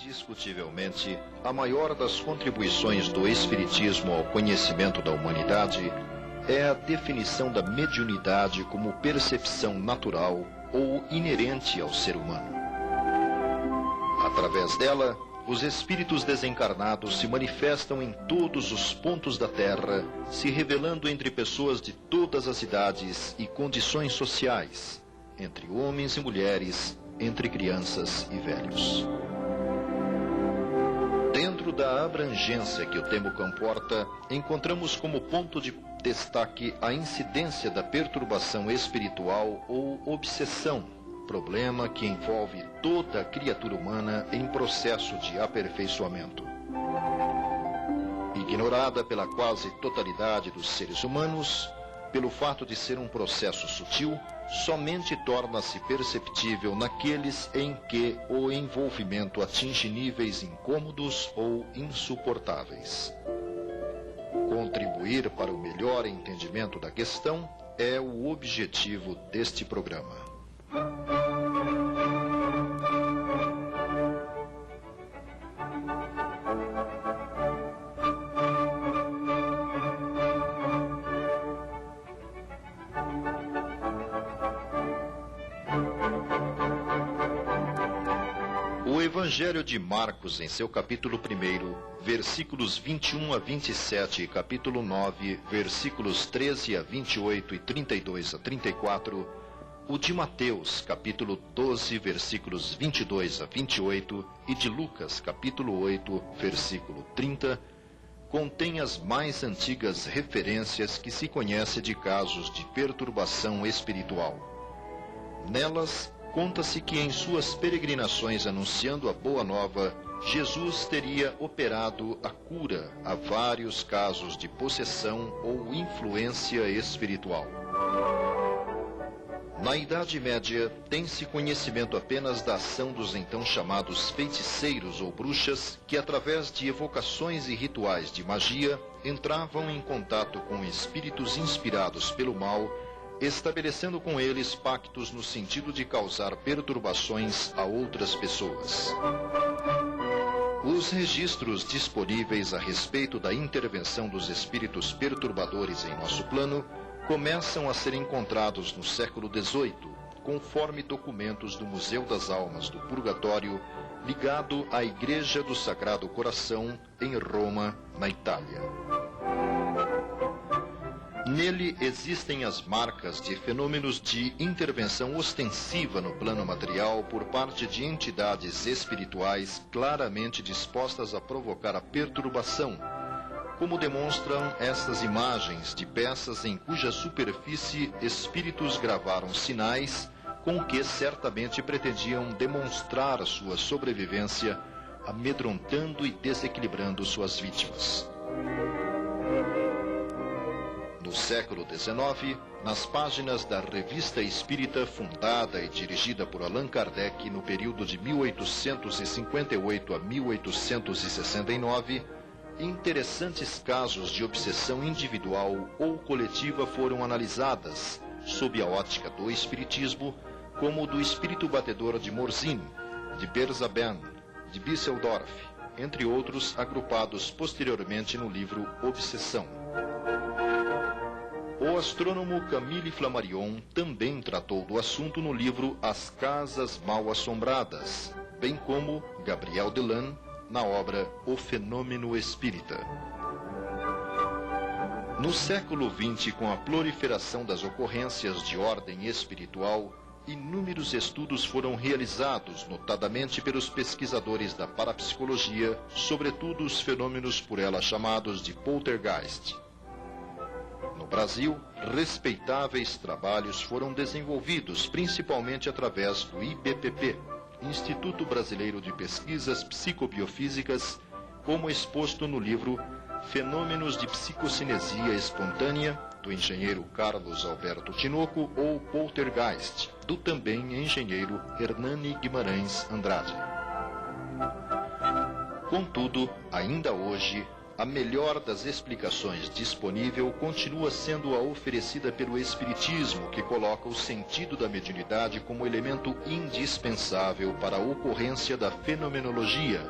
Indiscutivelmente, a maior das contribuições do Espiritismo ao conhecimento da humanidade é a definição da mediunidade como percepção natural ou inerente ao ser humano. Através dela, os espíritos desencarnados se manifestam em todos os pontos da Terra, se revelando entre pessoas de todas as idades e condições sociais, entre homens e mulheres, entre crianças e velhos. Dentro da abrangência que o tema comporta, encontramos como ponto de destaque a incidência da perturbação espiritual ou obsessão, problema que envolve toda a criatura humana em processo de aperfeiçoamento. Ignorada pela quase totalidade dos seres humanos, pelo fato de ser um processo sutil, somente torna-se perceptível naqueles em que o envolvimento atinge níveis incômodos ou insuportáveis. Contribuir para o melhor entendimento da questão é o objetivo deste programa. O Evangelho de Marcos, em seu capítulo 1, versículos 21 a 27 e capítulo 9, versículos 13 a 28 e 32 a 34, o de Mateus, capítulo 12, versículos 22 a 28 e de Lucas, capítulo 8, versículo 30, contém as mais antigas referências que se conhece de casos de perturbação espiritual. Nelas, conta-se que em suas peregrinações anunciando a Boa Nova, Jesus teria operado a cura a vários casos de possessão ou influência espiritual. Na Idade Média, tem-se conhecimento apenas da ação dos então chamados feiticeiros ou bruxas, que através de evocações e rituais de magia, entravam em contato com espíritos inspirados pelo mal, estabelecendo com eles pactos no sentido de causar perturbações a outras pessoas. Os registros disponíveis a respeito da intervenção dos espíritos perturbadores em nosso plano começam a ser encontrados no século XVIII, conforme documentos do Museu das Almas do Purgatório, ligado à Igreja do Sagrado Coração, em Roma, na Itália. Nele existem as marcas de fenômenos de intervenção ostensiva no plano material por parte de entidades espirituais claramente dispostas a provocar a perturbação, como demonstram estas imagens de peças em cuja superfície espíritos gravaram sinais com que certamente pretendiam demonstrar sua sobrevivência, amedrontando e desequilibrando suas vítimas. No século XIX, nas páginas da Revista Espírita, fundada e dirigida por Allan Kardec no período de 1858 a 1869, interessantes casos de obsessão individual ou coletiva foram analisadas, sob a ótica do Espiritismo, como o do espírito batedor de Morzine, de Berzabern, de Bisseldorf, entre outros agrupados posteriormente no livro Obsessão. O astrônomo Camille Flammarion também tratou do assunto no livro As Casas Mal Assombradas, bem como Gabriel Delan, na obra O Fenômeno Espírita. No século XX, com a proliferação das ocorrências de ordem espiritual, inúmeros estudos foram realizados, notadamente pelos pesquisadores da parapsicologia, sobretudo os fenômenos por ela chamados de poltergeist. No Brasil, respeitáveis trabalhos foram desenvolvidos, principalmente através do IBPP, Instituto Brasileiro de Pesquisas Psicobiofísicas, como exposto no livro Fenômenos de Psicocinesia Espontânea, do engenheiro Carlos Alberto Tinoco, ou Poltergeist, do também engenheiro Hernani Guimarães Andrade. Contudo, ainda hoje, a melhor das explicações disponível continua sendo a oferecida pelo Espiritismo, que coloca o sentido da mediunidade como elemento indispensável para a ocorrência da fenomenologia,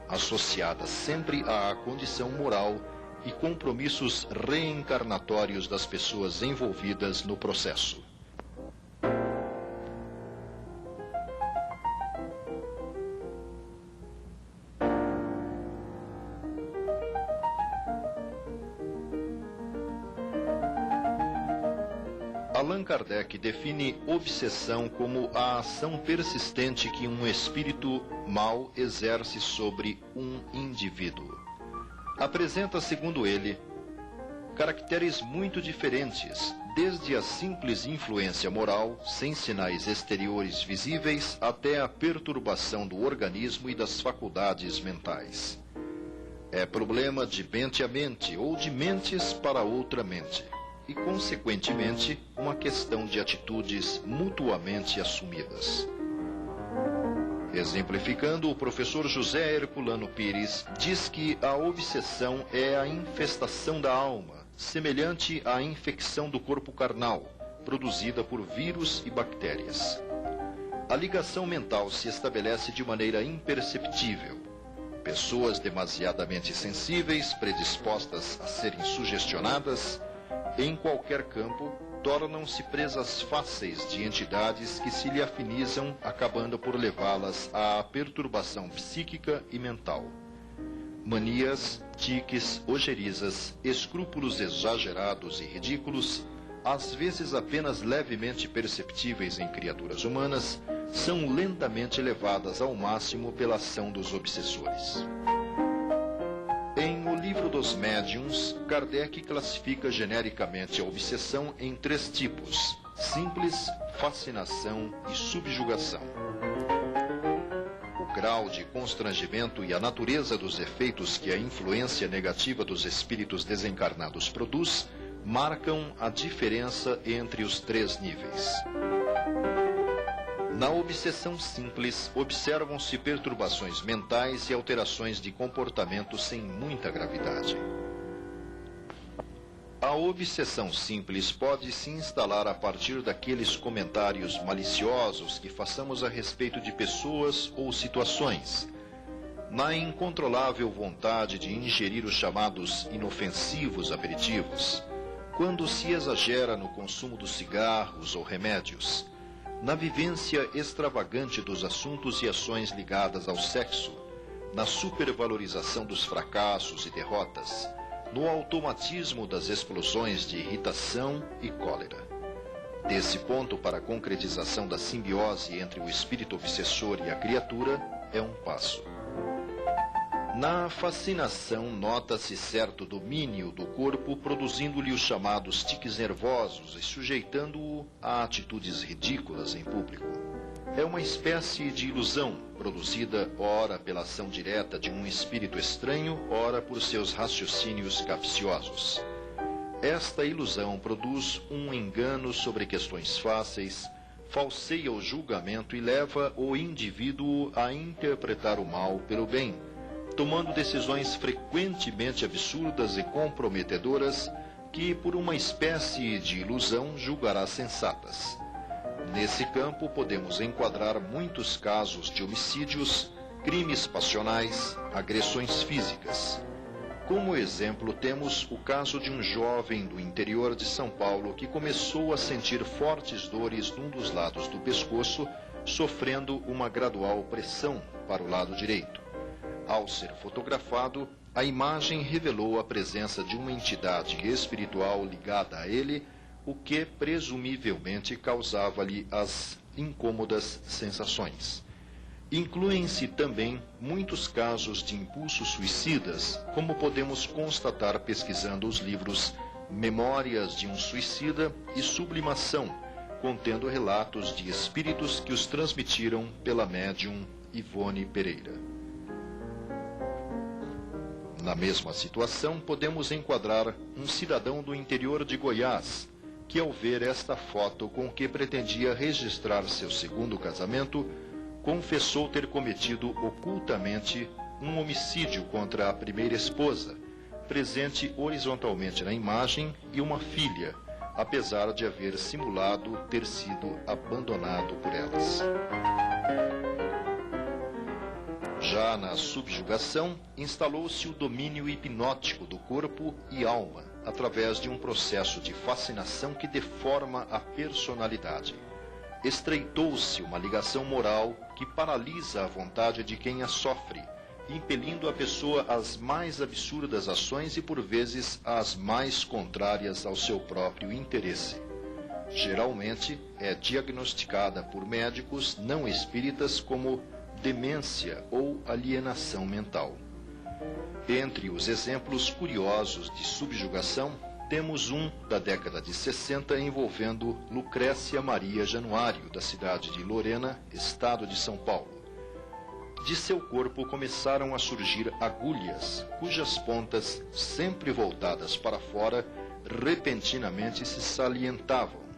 associada sempre à condição moral e compromissos reencarnatórios das pessoas envolvidas no processo. Allan Kardec define obsessão como a ação persistente que um espírito mau exerce sobre um indivíduo. Apresenta, segundo ele, caracteres muito diferentes, desde a simples influência moral, sem sinais exteriores visíveis, até a perturbação do organismo e das faculdades mentais. É problema de mente a mente ou de mentes para outra mente, e, consequentemente, uma questão de atitudes mutuamente assumidas. Exemplificando, o professor José Herculano Pires diz que a obsessão é a infestação da alma, semelhante à infecção do corpo carnal, produzida por vírus e bactérias. A ligação mental se estabelece de maneira imperceptível. Pessoas demasiadamente sensíveis, predispostas a serem sugestionadas, em qualquer campo, tornam-se presas fáceis de entidades que se lhe afinizam, acabando por levá-las à perturbação psíquica e mental. Manias, tiques, ojerizas, escrúpulos exagerados e ridículos, às vezes apenas levemente perceptíveis em criaturas humanas, são lentamente levadas ao máximo pela ação dos obsessores. Em O Livro dos Médiuns, Kardec classifica genericamente a obsessão em 3 tipos: simples, fascinação e subjugação. O grau de constrangimento e a natureza dos efeitos que a influência negativa dos espíritos desencarnados produz marcam a diferença entre os 3 níveis. Na obsessão simples, observam-se perturbações mentais e alterações de comportamento sem muita gravidade. A obsessão simples pode se instalar a partir daqueles comentários maliciosos que façamos a respeito de pessoas ou situações, na incontrolável vontade de ingerir os chamados inofensivos aperitivos, quando se exagera no consumo dos cigarros ou remédios, na vivência extravagante dos assuntos e ações ligadas ao sexo, na supervalorização dos fracassos e derrotas, no automatismo das explosões de irritação e cólera. Desse ponto para a concretização da simbiose entre o espírito obsessor e a criatura é um passo. Na fascinação, nota-se certo domínio do corpo, produzindo-lhe os chamados tiques nervosos e sujeitando-o a atitudes ridículas em público. É uma espécie de ilusão, produzida ora pela ação direta de um espírito estranho, ora por seus raciocínios capciosos. Esta ilusão produz um engano sobre questões fáceis, falseia o julgamento e leva o indivíduo a interpretar o mal pelo bem, tomando decisões frequentemente absurdas e comprometedoras que, por uma espécie de ilusão, julgará sensatas. Nesse campo, podemos enquadrar muitos casos de homicídios, crimes passionais, agressões físicas. Como exemplo, temos o caso de um jovem do interior de São Paulo que começou a sentir fortes dores num dos lados do pescoço, sofrendo uma gradual pressão para o lado direito. Ao ser fotografado, a imagem revelou a presença de uma entidade espiritual ligada a ele, o que presumivelmente causava-lhe as incômodas sensações. Incluem-se também muitos casos de impulsos suicidas, como podemos constatar pesquisando os livros Memórias de um Suicida e Sublimação, contendo relatos de espíritos que os transmitiram pela médium Ivone Pereira. Na mesma situação, podemos enquadrar um cidadão do interior de Goiás, que ao ver esta foto com que pretendia registrar seu segundo casamento, confessou ter cometido ocultamente um homicídio contra a primeira esposa, presente horizontalmente na imagem, e uma filha, apesar de haver simulado ter sido abandonado por elas. Já na subjugação, instalou-se o domínio hipnótico do corpo e alma, através de um processo de fascinação que deforma a personalidade. Estreitou-se uma ligação moral que paralisa a vontade de quem a sofre, impelindo a pessoa às mais absurdas ações e, por vezes, às mais contrárias ao seu próprio interesse. Geralmente, é diagnosticada por médicos não espíritas como demência ou alienação mental. Entre os exemplos curiosos de subjugação, temos um da década de 60 envolvendo Lucrécia Maria Januário, da cidade de Lorena, estado de São Paulo. De seu corpo começaram a surgir agulhas, cujas pontas, sempre voltadas para fora, repentinamente se salientavam.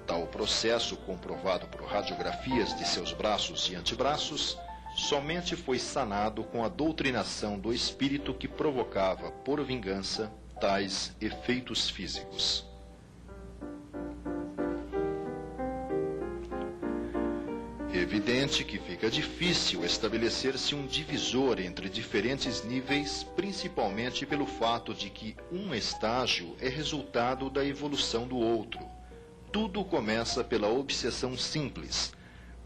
Tal processo, comprovado por radiografias de seus braços e antebraços, somente foi sanado com a doutrinação do espírito que provocava, por vingança, tais efeitos físicos. Evidente que fica difícil estabelecer-se um divisor entre diferentes níveis, principalmente pelo fato de que um estágio é resultado da evolução do outro. Tudo começa pela obsessão simples,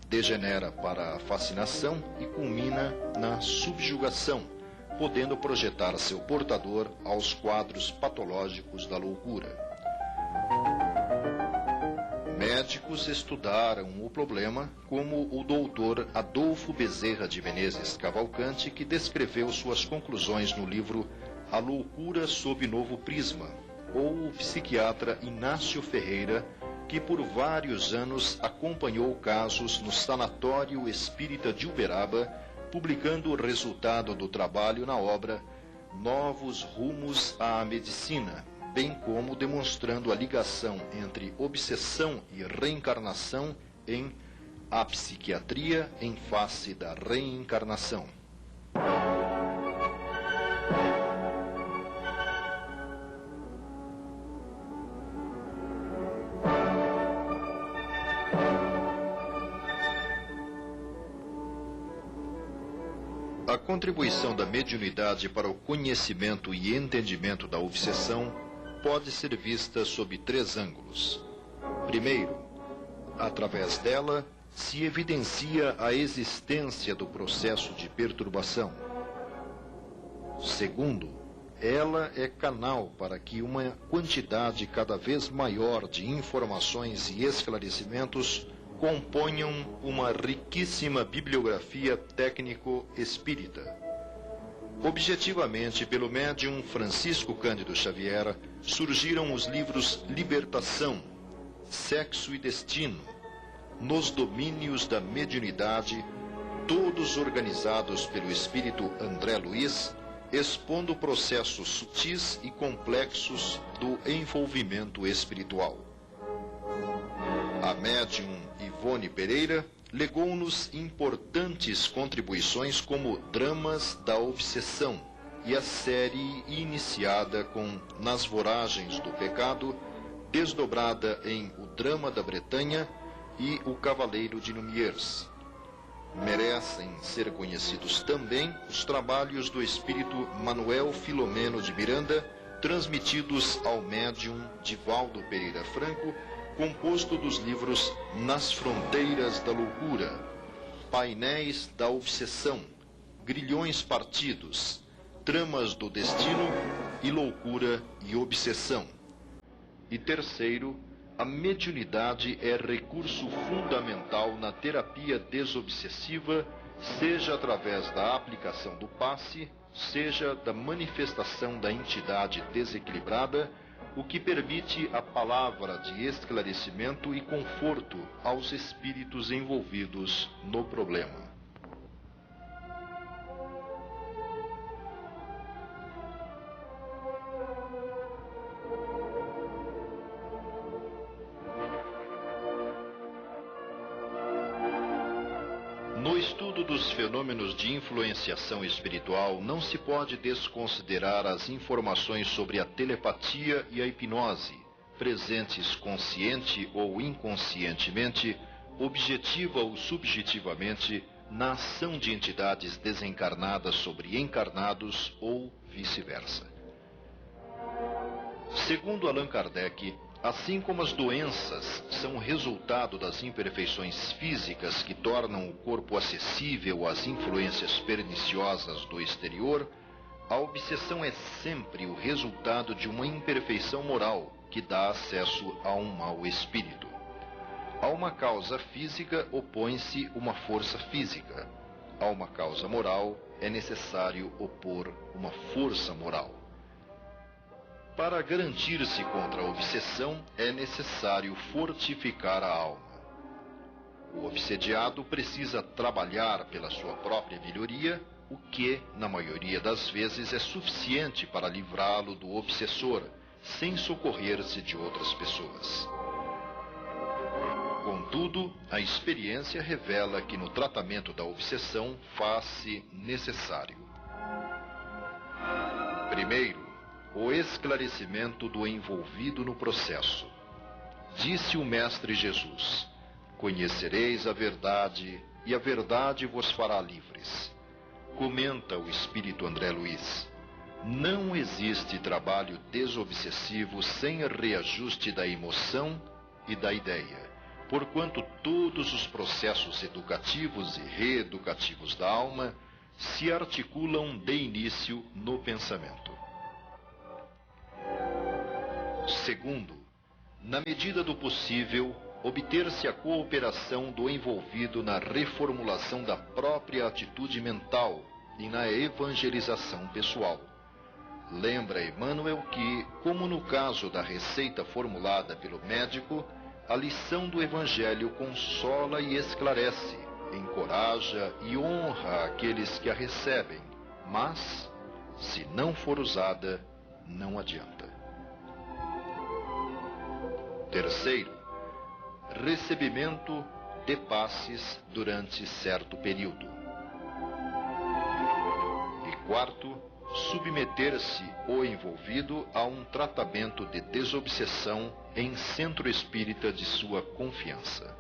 degenera para a fascinação e culmina na subjugação, podendo projetar seu portador aos quadros patológicos da loucura. Médicos estudaram o problema, como o doutor Adolfo Bezerra de Menezes Cavalcante, que descreveu suas conclusões no livro A Loucura sob Novo Prisma, ou o psiquiatra Inácio Ferreira, que por vários anos acompanhou casos no Sanatório Espírita de Uberaba, publicando o resultado do trabalho na obra Novos Rumos à Medicina, bem como demonstrando a ligação entre obsessão e reencarnação em A Psiquiatria em Face da Reencarnação. A contribuição da mediunidade para o conhecimento e entendimento da obsessão pode ser vista sob 3 ângulos. Primeiro, através dela se evidencia a existência do processo de perturbação. Segundo, ela é canal para que uma quantidade cada vez maior de informações e esclarecimentos componham uma riquíssima bibliografia técnico-espírita. Objetivamente, pelo médium Francisco Cândido Xavier, surgiram os livros Libertação, Sexo e Destino, Nos Domínios da Mediunidade, todos organizados pelo espírito André Luiz, expondo processos sutis e complexos do envolvimento espiritual. A médium Ivone Pereira legou-nos importantes contribuições como Dramas da Obsessão e a série iniciada com Nas Voragens do Pecado, desdobrada em O Drama da Bretanha e O Cavaleiro de Lumières. Merecem ser conhecidos também os trabalhos do espírito Manuel Filomeno de Miranda, transmitidos ao médium Divaldo Pereira Franco, composto dos livros Nas Fronteiras da Loucura, Painéis da Obsessão, Grilhões Partidos, Tramas do Destino e Loucura e Obsessão. E terceiro, a mediunidade é recurso fundamental na terapia desobsessiva, seja através da aplicação do passe, seja da manifestação da entidade desequilibrada, o que permite a palavra de esclarecimento e conforto aos espíritos envolvidos no problema. No estudo dos fenômenos de influenciação espiritual, não se pode desconsiderar as informações sobre a telepatia e a hipnose, presentes consciente ou inconscientemente, objetiva ou subjetivamente, na ação de entidades desencarnadas sobre encarnados ou vice-versa. Segundo Allan Kardec, assim como as doenças são resultado das imperfeições físicas que tornam o corpo acessível às influências perniciosas do exterior, a obsessão é sempre o resultado de uma imperfeição moral que dá acesso a um mau espírito. A uma causa física opõe-se uma força física. A uma causa moral é necessário opor uma força moral. Para garantir-se contra a obsessão, é necessário fortificar a alma. O obsediado precisa trabalhar pela sua própria melhoria, o que, na maioria das vezes, é suficiente para livrá-lo do obsessor, sem socorrer-se de outras pessoas. Contudo, a experiência revela que no tratamento da obsessão faz-se necessário: primeiro, o esclarecimento do envolvido no processo. Disse o Mestre Jesus: conhecereis a verdade, e a verdade vos fará livres. Comenta o Espírito André Luiz: não existe trabalho desobsessivo sem reajuste da emoção e da ideia, porquanto todos os processos educativos e reeducativos da alma se articulam de início no pensamento. Segundo, na medida do possível, obter-se a cooperação do envolvido na reformulação da própria atitude mental e na evangelização pessoal. Lembra Emmanuel que, como no caso da receita formulada pelo médico, a lição do Evangelho consola e esclarece, encoraja e honra aqueles que a recebem, mas, se não for usada, não adianta. Terceiro, recebimento de passes durante certo período. E quarto, submeter-se o envolvido a um tratamento de desobsessão em centro espírita de sua confiança.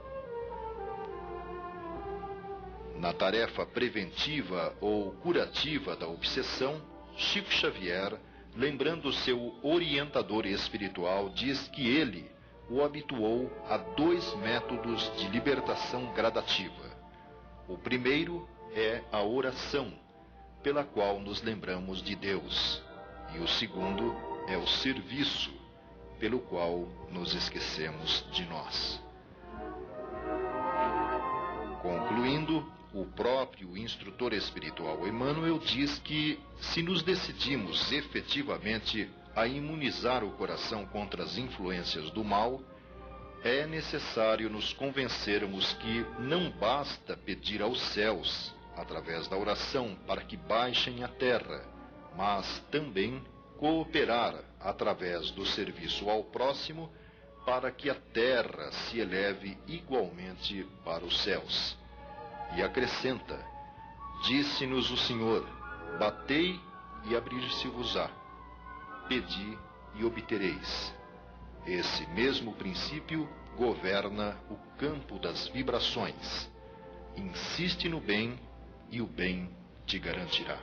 Na tarefa preventiva ou curativa da obsessão, Chico Xavier, lembrando seu orientador espiritual, diz que ele o habituou a 2 métodos de libertação gradativa. O primeiro é a oração, pela qual nos lembramos de Deus, e o segundo é o serviço, pelo qual nos esquecemos de nós. Concluindo, o próprio instrutor espiritual Emmanuel diz que, se nos decidimos efetivamente a imunizar o coração contra as influências do mal, é necessário nos convencermos que não basta pedir aos céus, através da oração, para que baixem à terra, mas também cooperar através do serviço ao próximo para que a terra se eleve igualmente para os céus. E acrescenta: disse-nos o Senhor: batei e abrir-se-vos-á, pedi e obtereis. Esse mesmo princípio governa o campo das vibrações. Insiste no bem e o bem te garantirá.